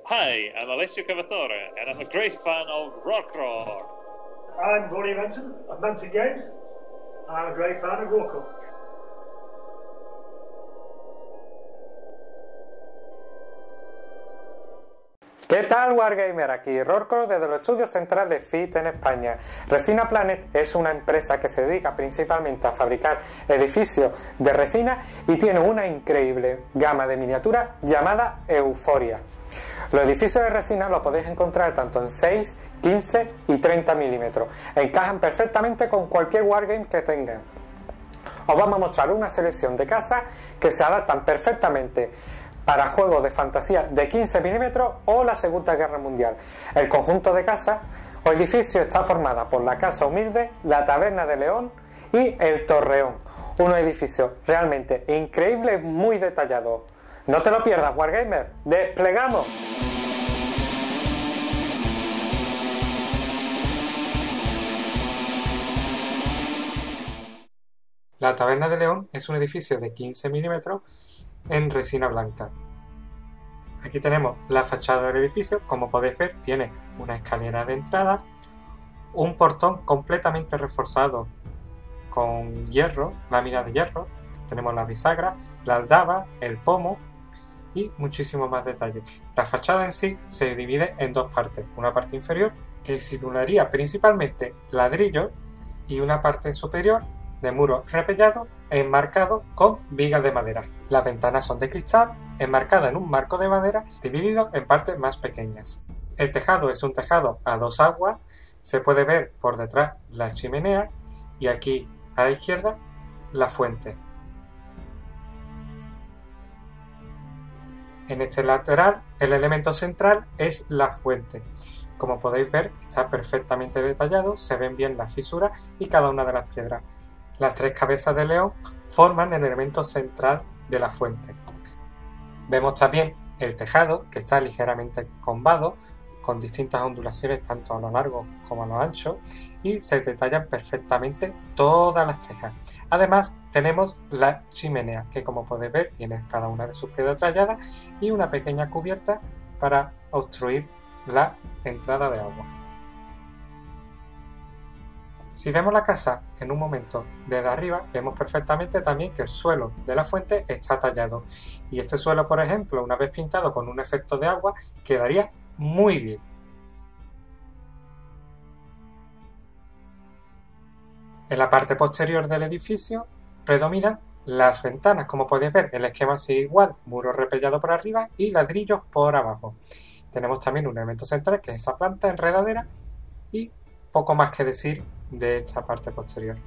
Hi, I'm Alessio Cavatore, and I'm a great fan of Rockroar. I'm Ronnie Renton of Mountain Games, and I'm a great fan of Rocco. ¿Qué tal, Wargamer? Aquí Rorco desde los estudios centrales FIT en España. Resina Planet es una empresa que se dedica principalmente a fabricar edificios de resina y tiene una increíble gama de miniaturas llamada Euforia. Los edificios de resina los podéis encontrar tanto en 6, 15 y 30 milímetros. Encajan perfectamente con cualquier Wargame que tengan. Os vamos a mostrar una selección de casas que se adaptan perfectamente para juegos de fantasía de 15 milímetros o la Segunda Guerra Mundial. El conjunto de casas o edificio está formada por la Casa Humilde, la Taberna de León y el Torreón. Unos edificios realmente increíbles, muy detallados. No te lo pierdas, Wargamer. ¡Desplegamos! La Taberna de León es un edificio de 15 milímetros en resina blanca. Aquí tenemos la fachada del edificio. Como podéis ver, tiene una escalera de entrada, un portón completamente reforzado con hierro, lámina de hierro, tenemos la bisagra, la aldaba, el pomo y muchísimos más detalles. La fachada en sí se divide en dos partes, una parte inferior que simularía principalmente ladrillo y una parte superior de muro repellado e enmarcado con vigas de madera. Las ventanas son de cristal, enmarcadas en un marco de madera dividido en partes más pequeñas. El tejado es un tejado a dos aguas, se puede ver por detrás la chimenea y aquí a la izquierda la fuente. En este lateral el elemento central es la fuente. Como podéis ver, está perfectamente detallado, se ven bien las fisuras y cada una de las piedras. Las tres cabezas de león forman el elemento central de la fuente. Vemos también el tejado, que está ligeramente combado, con distintas ondulaciones tanto a lo largo como a lo ancho, y se detallan perfectamente todas las tejas. Además, tenemos la chimenea, que como podéis ver tiene cada una de sus piedras talladas y una pequeña cubierta para obstruir la entrada de agua. Si vemos la casa en un momento desde arriba, vemos perfectamente también que el suelo de la fuente está tallado. Y este suelo, por ejemplo, una vez pintado con un efecto de agua, quedaría muy bien. En la parte posterior del edificio predominan las ventanas. Como podéis ver, el esquema sigue igual, muro repellado por arriba y ladrillos por abajo. Tenemos también un elemento central que es esa planta enredadera y poco más que decir de esta parte posterior.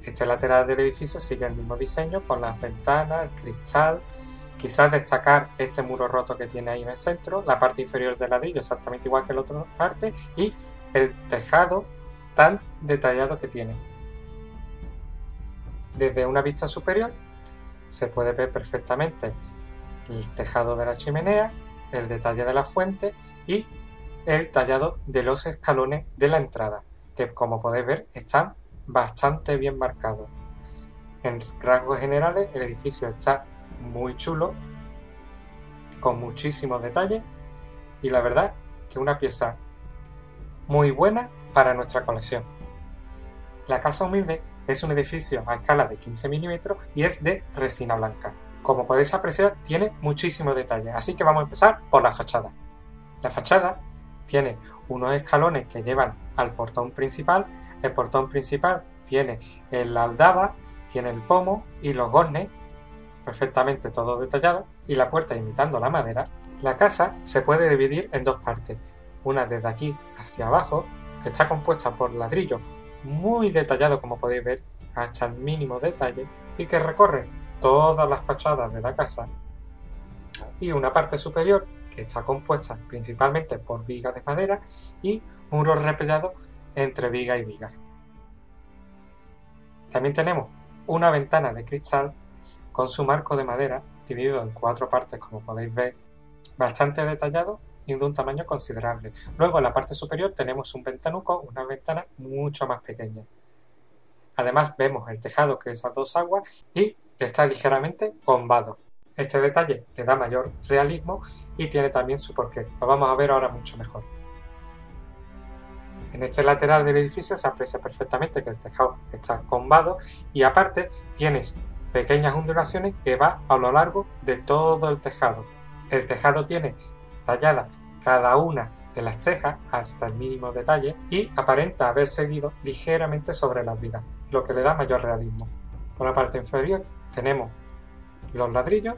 Este lateral del edificio sigue el mismo diseño con las ventanas, el cristal, quizás destacar este muro roto que tiene ahí en el centro, la parte inferior del ladrillo exactamente igual que la otra parte y el tejado tan detallado que tiene. Desde una vista superior se puede ver perfectamente el tejado de la chimenea, el detalle de la fuente y el tallado de los escalones de la entrada, que como podéis ver están bastante bien marcados. En rasgos generales el edificio está muy chulo, con muchísimos detalles y la verdad que una pieza muy buena para nuestra colección. La Casa Humilde es un edificio a escala de 15 milímetros y es de resina blanca. Como podéis apreciar, tiene muchísimos detalles, así que vamos a empezar por la fachada. La fachada tiene unos escalones que llevan al portón principal. El portón principal tiene la aldaba, tiene el pomo y los goznes, perfectamente todo detallado, y la puerta imitando la madera. La casa se puede dividir en dos partes, una desde aquí hacia abajo, que está compuesta por ladrillo muy detallado, como podéis ver, hasta el mínimo detalle, y que recorre todas las fachadas de la casa, y una parte superior que está compuesta principalmente por vigas de madera y muros repellados entre viga y viga. También tenemos una ventana de cristal con su marco de madera dividido en cuatro partes, como podéis ver, bastante detallado y de un tamaño considerable. Luego en la parte superior tenemos un ventanuco, una ventana mucho más pequeña. Además vemos el tejado, que es a dos aguas, y que está ligeramente combado. Este detalle le da mayor realismo y tiene también su porqué. Lo vamos a ver ahora mucho mejor. En este lateral del edificio se aprecia perfectamente que el tejado está combado y aparte tienes pequeñas ondulaciones que van a lo largo de todo el tejado. El tejado tiene talladas cada una de las tejas hasta el mínimo detalle y aparenta haber seguido ligeramente sobre las vigas, lo que le da mayor realismo. Por la parte inferior tenemos los ladrillos,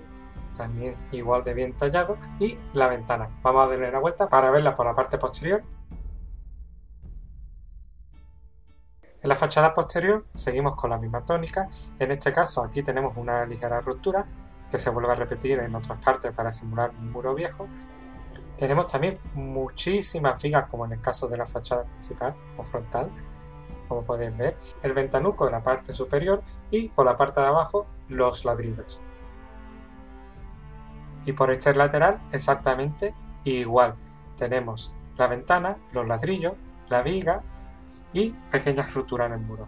también igual de bien tallados, y la ventana. Vamos a darle la vuelta para verla por la parte posterior. En la fachada posterior seguimos con la misma tónica. En este caso aquí tenemos una ligera ruptura que se vuelve a repetir en otras partes para simular un muro viejo. Tenemos también muchísimas vigas, como en el caso de la fachada principal o frontal, como podéis ver, el ventanuco en la parte superior y por la parte de abajo los ladrillos. Y por este lateral exactamente igual. Tenemos la ventana, los ladrillos, la viga y pequeñas rupturas en el muro.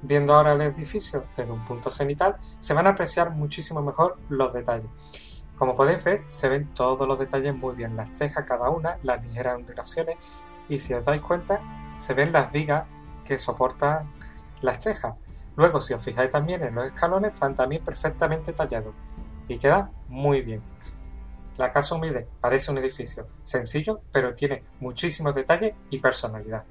Viendo ahora el edificio desde un punto cenital, se van a apreciar muchísimo mejor los detalles. Como podéis ver, se ven todos los detalles muy bien, las tejas cada una, las ligeras ondulaciones, y si os dais cuenta, se ven las vigas que soportan las tejas. Luego, si os fijáis también en los escalones, están también perfectamente tallados y queda muy bien. La casa humilde parece un edificio sencillo, pero tiene muchísimos detalles y personalidad.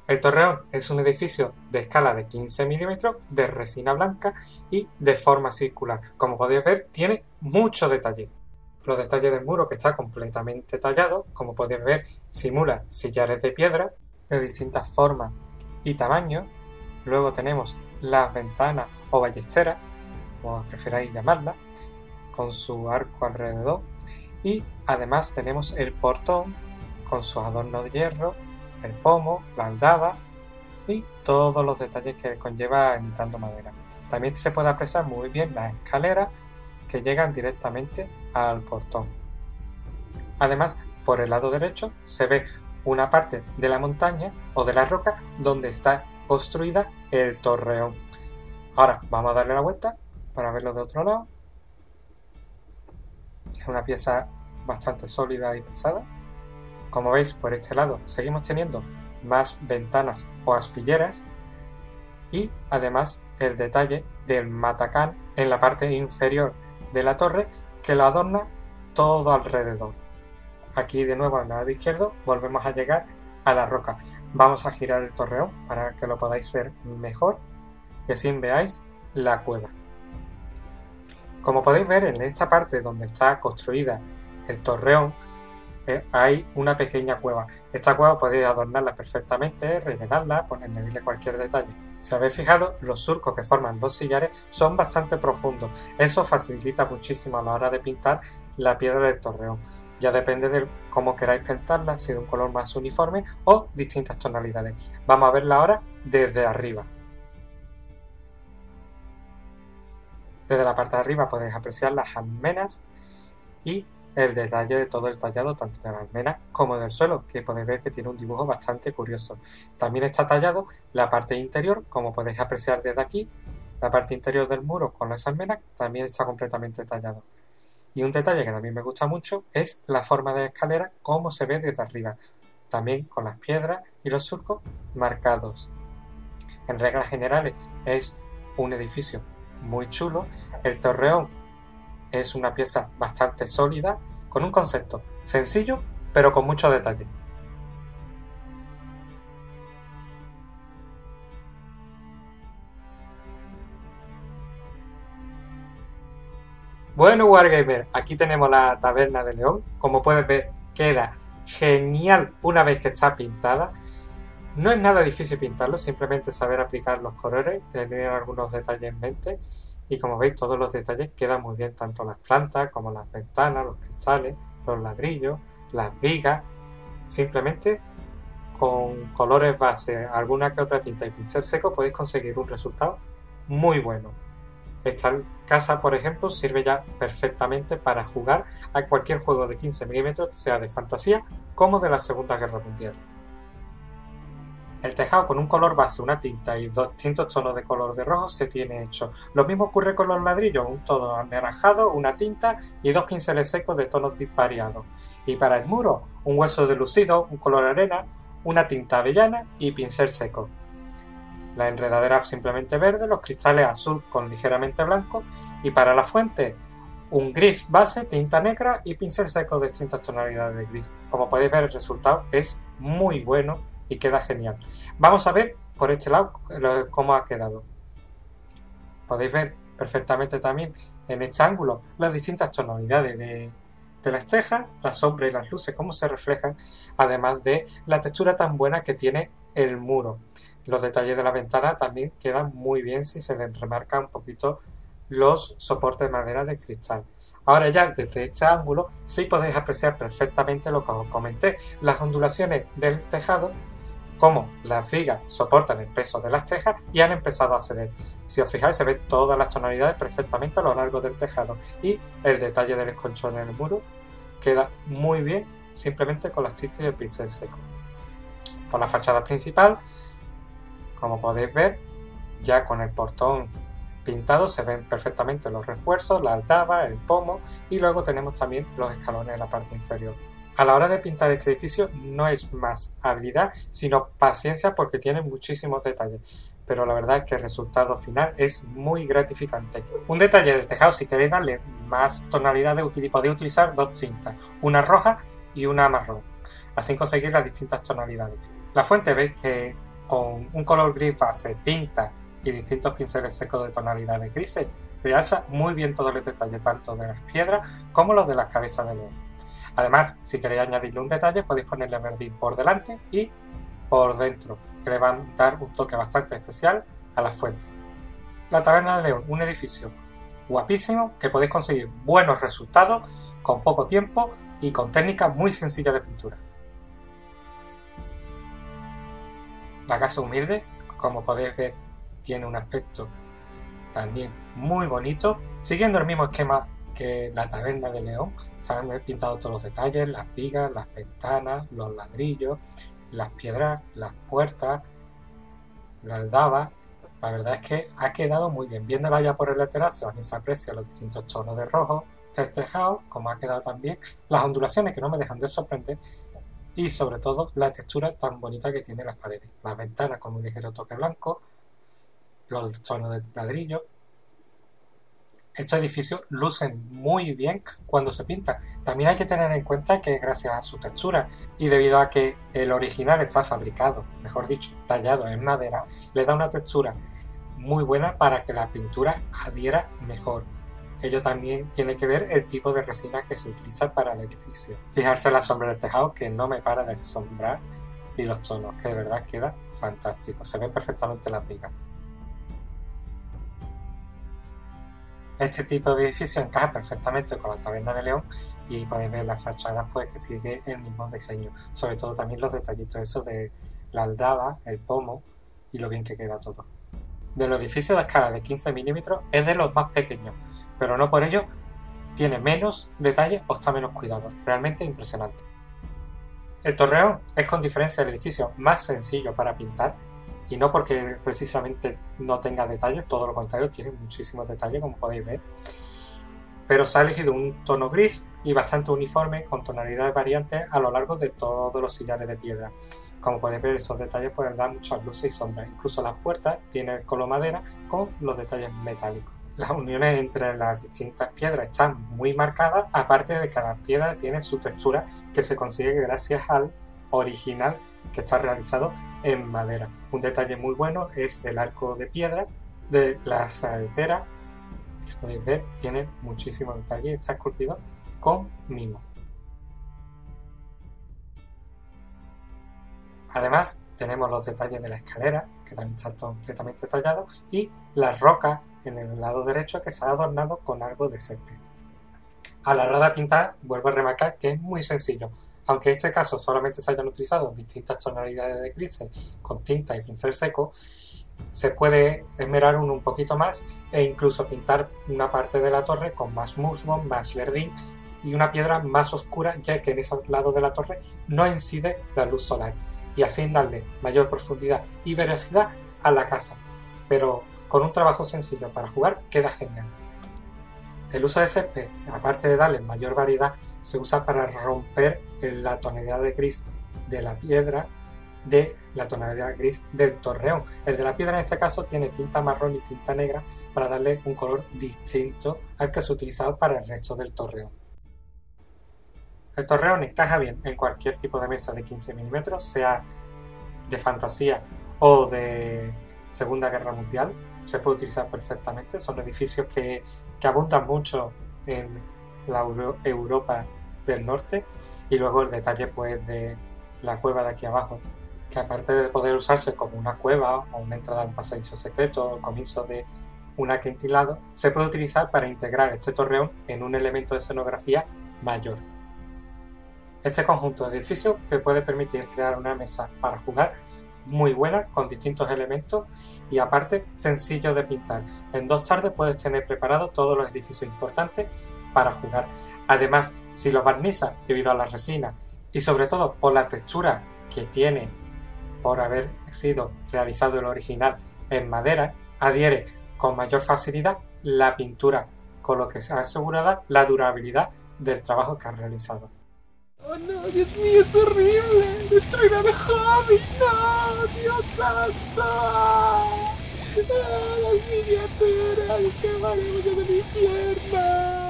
El Torreón es un edificio de escala de 15 milímetros, de resina blanca y de forma circular. Como podéis ver, tiene mucho detalle. Los detalles del muro, que está completamente tallado, como podéis ver, simula sillares de piedra de distintas formas y tamaños. Luego tenemos las ventanas o ballesteras, como preferáis llamarlas, con su arco alrededor. Y además tenemos el portón con sus adornos de hierro, el pomo, la aldaba y todos los detalles que conlleva imitando madera. También se puede apreciar muy bien las escaleras que llegan directamente al portón. Además, por el lado derecho se ve una parte de la montaña o de la roca donde está construida el torreón. Ahora vamos a darle la vuelta para verlo de otro lado. Es una pieza bastante sólida y pesada. Como veis, por este lado seguimos teniendo más ventanas o aspilleras y además el detalle del matacán en la parte inferior de la torre que lo adorna todo alrededor. Aquí de nuevo al lado izquierdo volvemos a llegar a la roca. Vamos a girar el torreón para que lo podáis ver mejor y así veáis la cueva. Como podéis ver, en esta parte donde está construida el torreón hay una pequeña cueva. Esta cueva podéis adornarla perfectamente, rellenarla, añadirle cualquier detalle. Si habéis fijado, los surcos que forman los sillares son bastante profundos. Eso facilita muchísimo a la hora de pintar la piedra del torreón. Ya depende de cómo queráis pintarla, si de un color más uniforme o distintas tonalidades. Vamos a verla ahora desde arriba. Desde la parte de arriba podéis apreciar las almenas y el detalle de todo el tallado, tanto de la almena como del suelo, que podéis ver que tiene un dibujo bastante curioso. También está tallado la parte interior, como podéis apreciar desde aquí, la parte interior del muro con las almenas también está completamente tallado. Y un detalle que también me gusta mucho es la forma de la escalera, cómo se ve desde arriba, también con las piedras y los surcos marcados. En reglas generales es un edificio muy chulo. El torreón es una pieza bastante sólida, con un concepto sencillo, pero con mucho detalle. Bueno, Wargamer, aquí tenemos la taberna de León. Como puedes ver, queda genial una vez que está pintada. No es nada difícil pintarlo, simplemente saber aplicar los colores, tener algunos detalles en mente. Y como veis, todos los detalles quedan muy bien, tanto las plantas como las ventanas, los cristales, los ladrillos, las vigas. Simplemente con colores base, alguna que otra tinta y pincel seco podéis conseguir un resultado muy bueno. Esta casa, por ejemplo, sirve ya perfectamente para jugar a cualquier juego de 15 milímetros, sea de fantasía como de la Segunda Guerra Mundial. El tejado con un color base, una tinta y distintos tonos de color de rojo se tiene hecho. Lo mismo ocurre con los ladrillos, un tono anaranjado, una tinta y 2 pinceles secos de tonos variados. Y para el muro, un hueso de lucido, un color arena, una tinta avellana y pincel seco. La enredadera simplemente verde, los cristales azul con ligeramente blanco y para la fuente un gris base, tinta negra y pincel seco de distintas tonalidades de gris. Como podéis ver, el resultado es muy bueno y queda genial. Vamos a ver por este lado cómo ha quedado. Podéis ver perfectamente también en este ángulo las distintas tonalidades de las cejas, las sombras y las luces, cómo se reflejan, además de la textura tan buena que tiene el muro. Los detalles de la ventana también quedan muy bien si se les remarca un poquito los soportes de madera de cristal. Ahora ya desde este ángulo sí podéis apreciar perfectamente lo que os comenté, las ondulaciones del tejado, cómo las vigas soportan el peso de las tejas y han empezado a ceder. Si os fijáis se ven todas las tonalidades perfectamente a lo largo del tejado y el detalle del esconchón en el muro queda muy bien simplemente con las tintas y el pincel seco. Por la fachada principal, como podéis ver, ya con el portón pintado se ven perfectamente los refuerzos, la aldaba, el pomo y luego tenemos también los escalones en la parte inferior. A la hora de pintar este edificio no es más habilidad, sino paciencia porque tiene muchísimos detalles, pero la verdad es que el resultado final es muy gratificante. Un detalle del tejado, si queréis darle más tonalidad, podéis utilizar 2 tintas, una roja y una marrón, así conseguir las distintas tonalidades. La fuente veis que con un color gris base, tinta y distintos pinceles secos de tonalidades grises, realza muy bien todos los detalles, tanto de las piedras como los de las cabezas de león. Además, si queréis añadirle un detalle, podéis ponerle verdín por delante y por dentro, que le van a dar un toque bastante especial a la fuente. La Taberna de León, un edificio guapísimo que podéis conseguir buenos resultados con poco tiempo y con técnicas muy sencillas de pintura. La casa humilde, como podéis ver, tiene un aspecto también muy bonito, siguiendo el mismo esquema que la Taberna de León. Se han pintado todos los detalles, las vigas, las ventanas, los ladrillos, las piedras, las puertas, la aldaba. La verdad es que ha quedado muy bien. Viéndola ya por el lateral se aprecia los distintos tonos de rojo del tejado, como ha quedado también las ondulaciones que no me dejan de sorprender y sobre todo la textura tan bonita que tiene las paredes. Las ventanas con un ligero toque blanco, los tonos de ladrillo. Estos edificios lucen muy bien cuando se pintan. También hay que tener en cuenta que gracias a su textura y debido a que el original está fabricado, mejor dicho, tallado en madera, le da una textura muy buena para que la pintura adhiera mejor. Ello también tiene que ver el tipo de resina que se utiliza para el edificio. Fijarse en la sombra del tejado, que no me para de asombrar, y los tonos, que de verdad queda fantástico. Se ven perfectamente las vigas. Este tipo de edificio encaja perfectamente con la Taberna de León y podéis ver las fachadas pues que sigue el mismo diseño, sobre todo también los detallitos esos de la aldaba, el pomo y lo bien que queda todo. De los edificios de escala de 15 milímetros es de los más pequeños, pero no por ello tiene menos detalles o está menos cuidado, realmente impresionante. El torreón es con diferencia el edificio más sencillo para pintar, y no porque precisamente no tenga detalles, todo lo contrario, tiene muchísimos detalles como podéis ver, pero se ha elegido un tono gris y bastante uniforme con tonalidades variantes a lo largo de todos los sillares de piedra. Como podéis ver, esos detalles pueden dar muchas luces y sombras, incluso las puertas tienen color madera con los detalles metálicos. Las uniones entre las distintas piedras están muy marcadas, aparte de que cada piedra tiene su textura que se consigue gracias al original que está realizado en madera. Un detalle muy bueno es el arco de piedra de la saetera, que podéis ver tiene muchísimo detalle, está esculpido con mimo. Además tenemos los detalles de la escalera, que también está completamente tallado, y las rocas en el lado derecho que se ha adornado con algo de césped. A la hora de pintar, vuelvo a remarcar que es muy sencillo. Aunque en este caso solamente se hayan utilizado distintas tonalidades de grises con tinta y pincel seco, se puede esmerar un poquito más e incluso pintar una parte de la torre con más musgo, más verdín y una piedra más oscura, ya que en ese lado de la torre no incide la luz solar. y así darle mayor profundidad y veracidad a la casa, pero con un trabajo sencillo para jugar queda genial. El uso de césped, aparte de darle mayor variedad, se usa para romper la tonalidad de gris de la piedra de la tonalidad gris del torreón. El de la piedra en este caso tiene tinta marrón y tinta negra para darle un color distinto al que se ha utilizado para el resto del torreón. El torreón encaja bien en cualquier tipo de mesa de 15 mm, sea de fantasía o de Segunda Guerra Mundial. Se puede utilizar perfectamente. Son edificios que abundan mucho en la Europa del norte. Y luego el detalle pues de la cueva de aquí abajo, que aparte de poder usarse como una cueva o una entrada a un pasadizo secreto o comienzo de un acantilado, se puede utilizar para integrar este torreón en un elemento de escenografía mayor. Este conjunto de edificios te puede permitir crear una mesa para jugar muy buena con distintos elementos y aparte sencillo de pintar. En 2 tardes puedes tener preparados todos los edificios importantes para jugar. Además, si los barnizas debido a la resina y sobre todo por la textura que tiene por haber sido realizado el original en madera, adhiere con mayor facilidad la pintura, con lo que se asegurada la durabilidad del trabajo que has realizado. ¡Oh no! ¡Dios mío, es horrible! ¡Destruirán a Hobbit! ¡No! ¡Dios santo! ¡Ah, las miniaturas! ¡Es que valemos en el infierno!